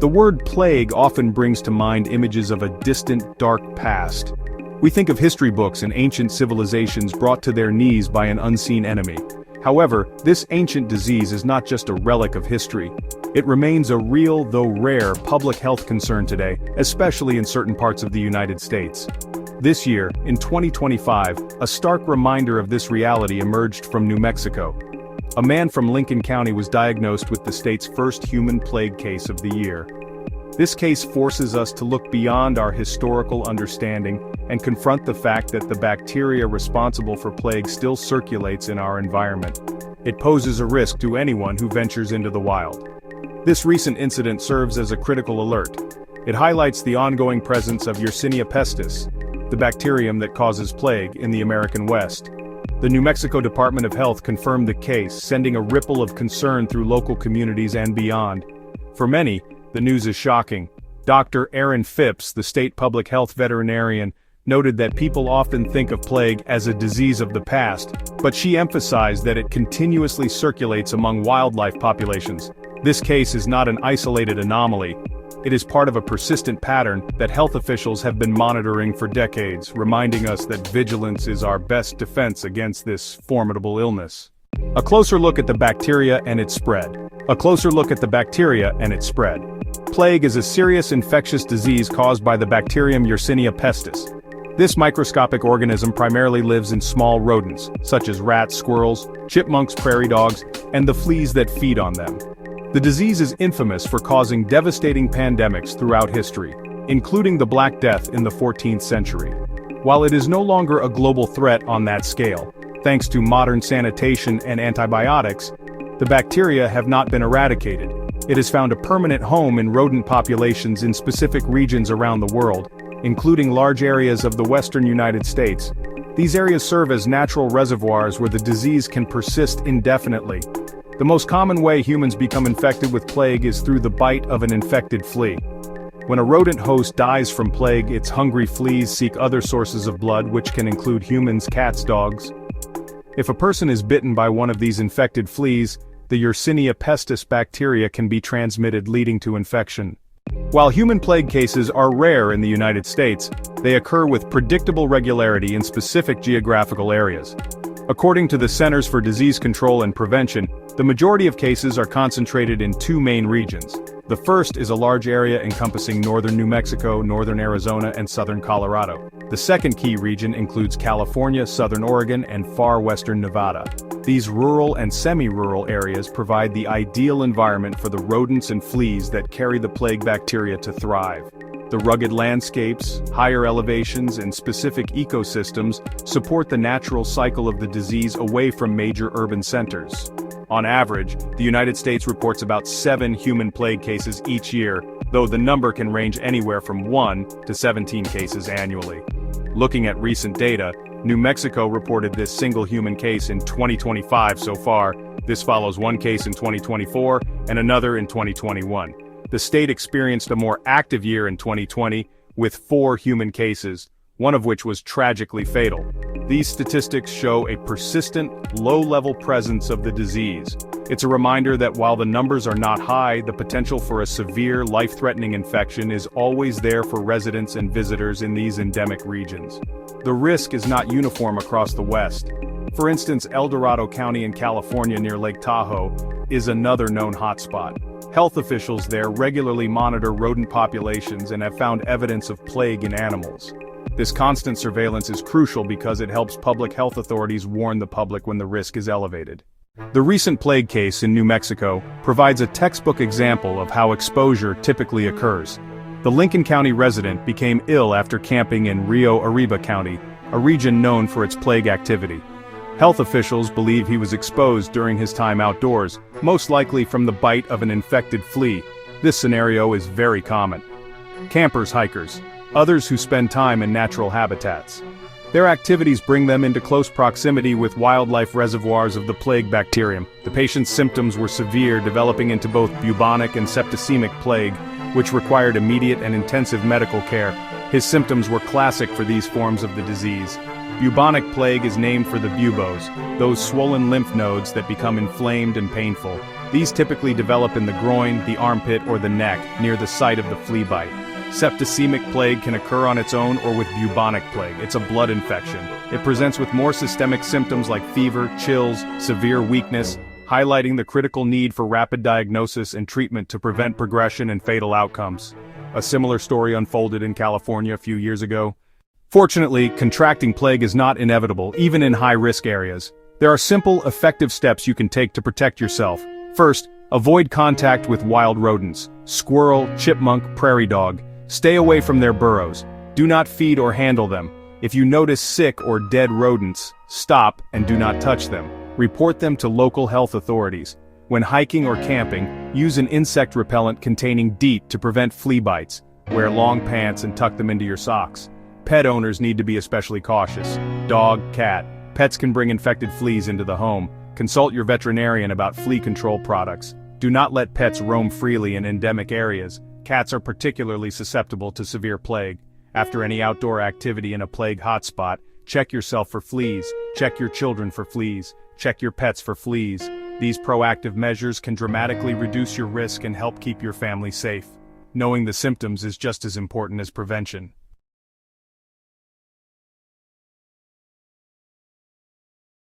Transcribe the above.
The word plague often brings to mind images of a distant, dark past. We think of history books and ancient civilizations brought to their knees by an unseen enemy. However, this ancient disease is not just a relic of history. It remains a real, though rare, public health concern today, especially in certain parts of the United States. This year, in 2025, a stark reminder of this reality emerged from New Mexico. A man from Lincoln County was diagnosed with the state's first human plague case of the year. This case forces us to look beyond our historical understanding and confront the fact that the bacteria responsible for plague still circulates in our environment. It poses a risk to anyone who ventures into the wild. This recent incident serves as a critical alert. It highlights the ongoing presence of Yersinia pestis, the bacterium that causes plague in the American West. The New Mexico Department of Health confirmed the case, sending a ripple of concern through local communities and beyond. For many, the news is shocking. Dr. Erin Phipps, the state public health veterinarian, noted that people often think of plague as a disease of the past, but she emphasized that it continuously circulates among wildlife populations. This case is not an isolated anomaly. It is part of a persistent pattern that health officials have been monitoring for decades, reminding us that vigilance is our best defense against this formidable illness. A closer look at the bacteria and its spread. Plague is a serious infectious disease caused by the bacterium Yersinia pestis. This microscopic organism primarily lives in small rodents, such as rats, squirrels, chipmunks, prairie dogs, and the fleas that feed on them. The disease is infamous for causing devastating pandemics throughout history, including the Black Death in the 14th century. While it is no longer a global threat on that scale, thanks to modern sanitation and antibiotics, the bacteria have not been eradicated. It has found a permanent home in rodent populations in specific regions around the world, including large areas of the western United States. These areas serve as natural reservoirs where the disease can persist indefinitely. The most common way humans become infected with plague is through the bite of an infected flea. When a rodent host dies from plague, its hungry fleas seek other sources of blood, which can include humans, cats, dogs. If a person is bitten by one of these infected fleas, the Yersinia pestis bacteria can be transmitted, leading to infection. While human plague cases are rare in the United States, they occur with predictable regularity in specific geographical areas. According to the Centers for Disease Control and Prevention, the majority of cases are concentrated in two main regions. The first is a large area encompassing northern New Mexico, northern Arizona, and southern Colorado. The second key region includes California, southern Oregon, and far western Nevada. These rural and semi-rural areas provide the ideal environment for the rodents and fleas that carry the plague bacteria to thrive. The rugged landscapes, higher elevations, and specific ecosystems support the natural cycle of the disease away from major urban centers. On average, the United States reports about 7 human plague cases each year, though the number can range anywhere from 1 to 17 cases annually. Looking at recent data, New Mexico reported this single human case in 2025 so far. This follows one case in 2024 and another in 2021. The state experienced a more active year in 2020, with 4 human cases, one of which was tragically fatal. These statistics show a persistent, low-level presence of the disease. It's a reminder that while the numbers are not high, the potential for a severe, life-threatening infection is always there for residents and visitors in these endemic regions. The risk is not uniform across the West. For instance, El Dorado County in California near Lake Tahoe is another known hotspot. Health officials there regularly monitor rodent populations and have found evidence of plague in animals. This constant surveillance is crucial because it helps public health authorities warn the public when the risk is elevated. The recent plague case in New Mexico provides a textbook example of how exposure typically occurs. The Lincoln County resident became ill after camping in Rio Arriba County, a region known for its plague activity. Health officials believe he was exposed during his time outdoors, most likely from the bite of an infected flea. This scenario is very common. Campers, hikers, others who spend time in natural habitats. Their activities bring them into close proximity with wildlife reservoirs of the plague bacterium. The patient's symptoms were severe, developing into both bubonic and septicemic plague, which required immediate and intensive medical care. His symptoms were classic for these forms of the disease. Bubonic plague is named for the buboes, those swollen lymph nodes that become inflamed and painful. These typically develop in the groin, the armpit, or the neck, near the site of the flea bite. Septicemic plague can occur on its own or with bubonic plague. It's a blood infection. It presents with more systemic symptoms like fever, chills, severe weakness, highlighting the critical need for rapid diagnosis and treatment to prevent progression and fatal outcomes. A similar story unfolded in California a few years ago. Fortunately, contracting plague is not inevitable, even in high-risk areas. There are simple, effective steps you can take to protect yourself. First, avoid contact with wild rodents. Squirrel, chipmunk, prairie dog. Stay away from their burrows. Do not feed or handle them. If you notice sick or dead rodents, stop and do not touch them. Report them to local health authorities. When hiking or camping, use an insect repellent containing DEET to prevent flea bites. Wear long pants and tuck them into your socks. Pet owners need to be especially cautious. Dog, cat. Pets can bring infected fleas into the home. Consult your veterinarian about flea control products. Do not let pets roam freely in endemic areas. Cats are particularly susceptible to severe plague. After any outdoor activity in a plague hotspot, check yourself for fleas, check your children for fleas, check your pets for fleas. These proactive measures can dramatically reduce your risk and help keep your family safe. Knowing the symptoms is just as important as prevention.